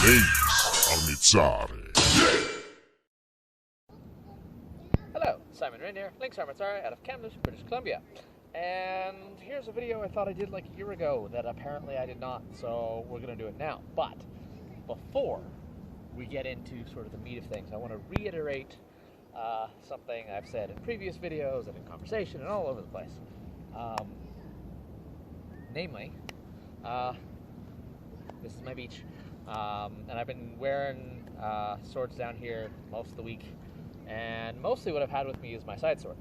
Iniziare. Hello, Simon Reindeer, Lynx Armazzari out of Kamloops, British Columbia. And here's a video I thought I did like a year ago that apparently I did not, so we're going to do it now. But before we get into sort of the meat of things, I want to reiterate something I've said in previous videos and in conversation and all over the place. Namely, this is my beach, and I've been wearing swords down here most of the week, and mostly what I've had with me is my side sword,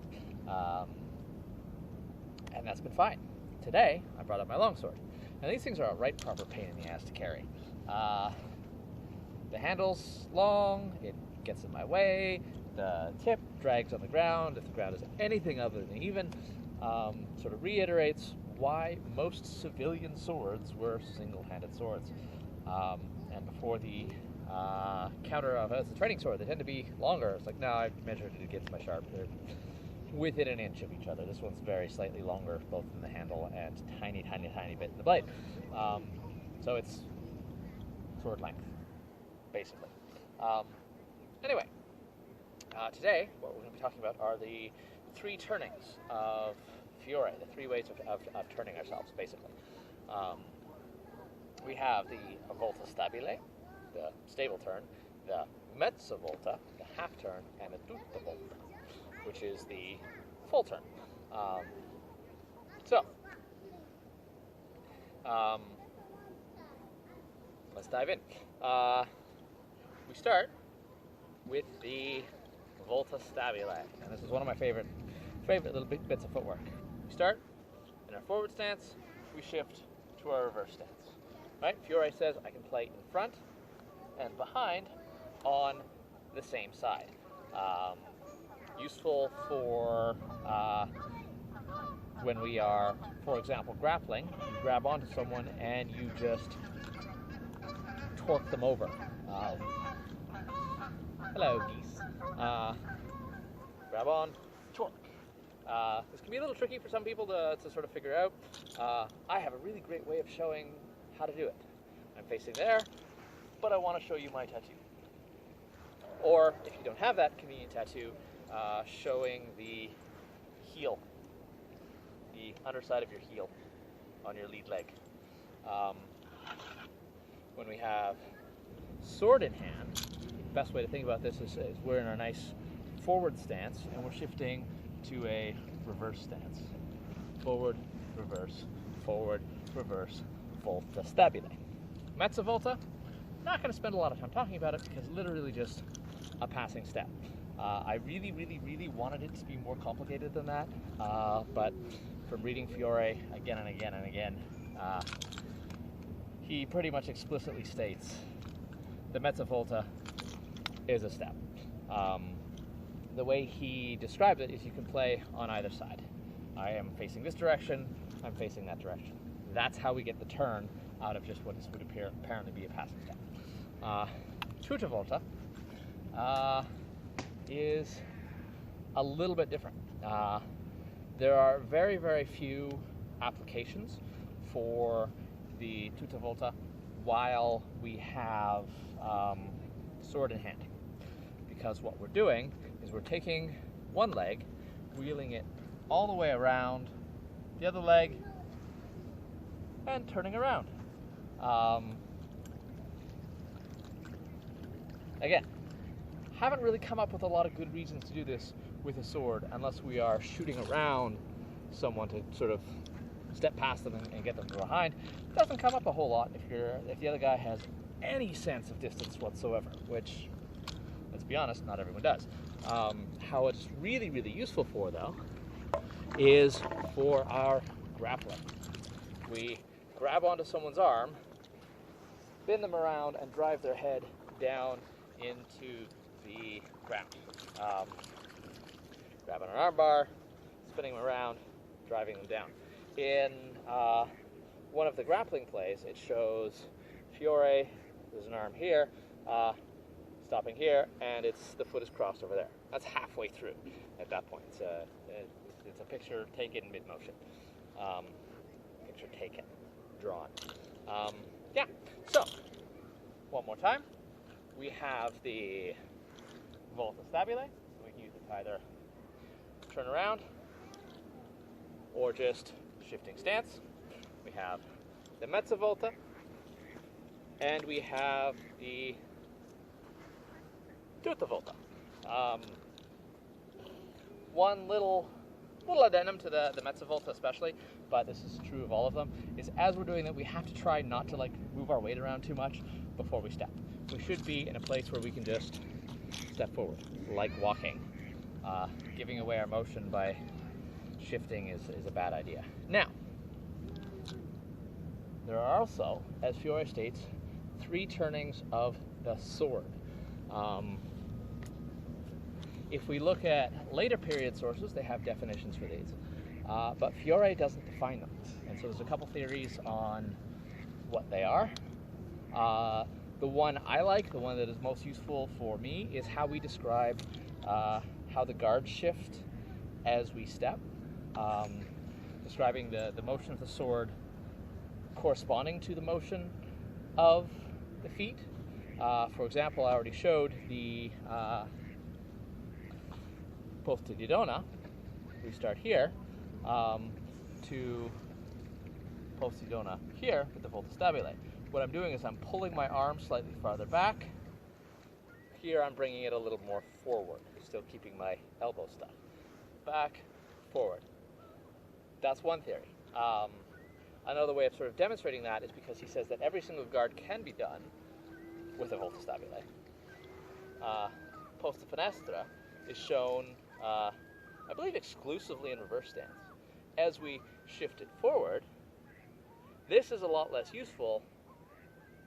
and that's been fine. Today, I brought up my longsword, and these things are a right proper pain in the ass to carry. The handle's long, it gets in my way, the tip drags on the ground, if the ground is anything other than even, sort of reiterates why most civilian swords were single-handed swords. And before the counter of it's a training sword, they tend to be longer. It's like, no, I've measured it against my sharp. They're within an inch of each other. This one's very slightly longer, both in the handle and tiny, tiny, tiny bit in the blade. So it's sword length, basically. Anyway, today, what we're going to be talking about are the three turnings of Fiore, the three ways of turning ourselves, basically. We have the Volte stabile, the stable turn, the mezza volta, the half turn, and the tutta volta, which is the full turn. Let's dive in. We start with the Volte stabile, and this is one of my favorite little bits of footwork. We start in our forward stance, we shift to our reverse stance. Right? Fiore says I can play in front and behind on the same side. Useful for when we are, for example, grappling. You grab onto someone and you just torque them over. Hello, geese. Grab on, torque. This can be a little tricky for some people to sort of figure out. I have a really great way of showing how to do it. I'm facing there, but I want to show you my tattoo. Or, if you don't have that convenient tattoo, showing the heel, the underside of your heel on your lead leg. When we have sword in hand, the best way to think about this is we're in our nice forward stance, and we're shifting to a reverse stance. Forward, reverse, Volte stabile. Mezza volta, not going to spend a lot of time talking about it because literally just a passing step. I really, really, really wanted it to be more complicated than that, but from reading Fiore again and again and again, he pretty much explicitly states the mezza volta is a step. The way he describes it is you can play on either side. I am facing this direction, I'm facing that direction. That's how we get the turn out of just what would apparently be a passing step. Tutta volta is a little bit different. There are very, very few applications for the tutta volta while we have sword in hand. Because what we're doing is we're taking one leg, wheeling it all the way around the other leg, and turning around. Again, haven't really come up with a lot of good reasons to do this with a sword unless we are shooting around someone to sort of step past them and get them from behind. It doesn't come up a whole lot if the other guy has any sense of distance whatsoever, which, let's be honest, not everyone does. How it's really, really useful for, though, is for our grappling. We grab onto someone's arm, spin them around, and drive their head down into the ground. Grabbing an arm bar, spinning them around, driving them down. In one of the grappling plays, it shows Fiore, there's an arm here, stopping here, and the foot is crossed over there. That's halfway through at that point. It's a picture taken mid-motion. Picture taken, drawn. Yeah, so one more time. We have the Volte stabile, so we can use it to either turn around or just shifting stance. We have the mezza volta, and we have the tutta volta. One little addendum to the mezza volta especially, but this is true of all of them, is as we're doing that, we have to try not to move our weight around too much before we step. We should be in a place where we can just step forward, like walking. Giving away our motion by shifting is a bad idea. Now, there are also, as Fiore states, 3 turnings of the sword. If we look at later period sources, they have definitions for these, but Fiore doesn't define them. And so there's a couple theories on what they are. The one I like, the one that is most useful for me, is how we describe how the guards shift as we step, describing the motion of the sword corresponding to the motion of the feet. For example, I already showed the Volte di donna. We start here to Volte di donna here with the Volte stabile. What I'm doing is I'm pulling my arm slightly farther back. Here I'm bringing it a little more forward, still keeping my elbow stuck. Back, forward. That's one theory. Another way of sort of demonstrating that is because he says that every single guard can be done with a Volte stabile. Posta finestra is shown, I believe, exclusively in reverse stance. As we shift it forward, this is a lot less useful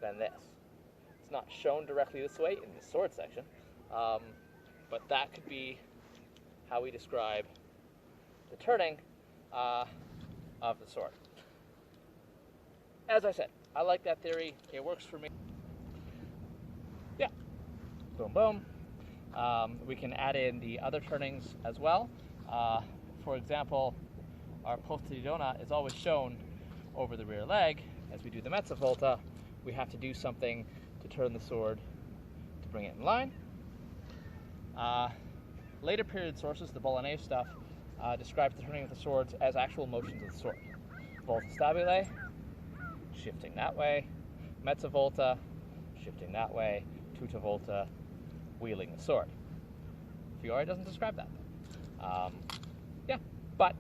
than this. It's not shown directly this way in the sword section, but that could be how we describe the turning of the sword. As I said, I like that theory. It works for me. Yeah. Boom, boom. We can add in the other turnings as well. For example, our Volte di donna is always shown over the rear leg. As we do the mezza volta, we have to do something to turn the sword to bring it in line. Later period sources, the Bolognese stuff, describes the turning of the swords as actual motions of the sword. Volte stabile, shifting that way. Mezza volta, shifting that way. Tutta volta, wheeling the sword. Fiore doesn't describe that. Yeah, but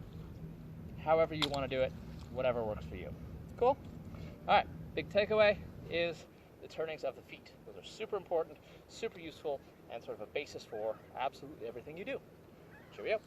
however you want to do it, whatever works for you. Cool? All right, big takeaway is the turnings of the feet. Those are super important, super useful, and sort of a basis for absolutely everything you do. Cheerio.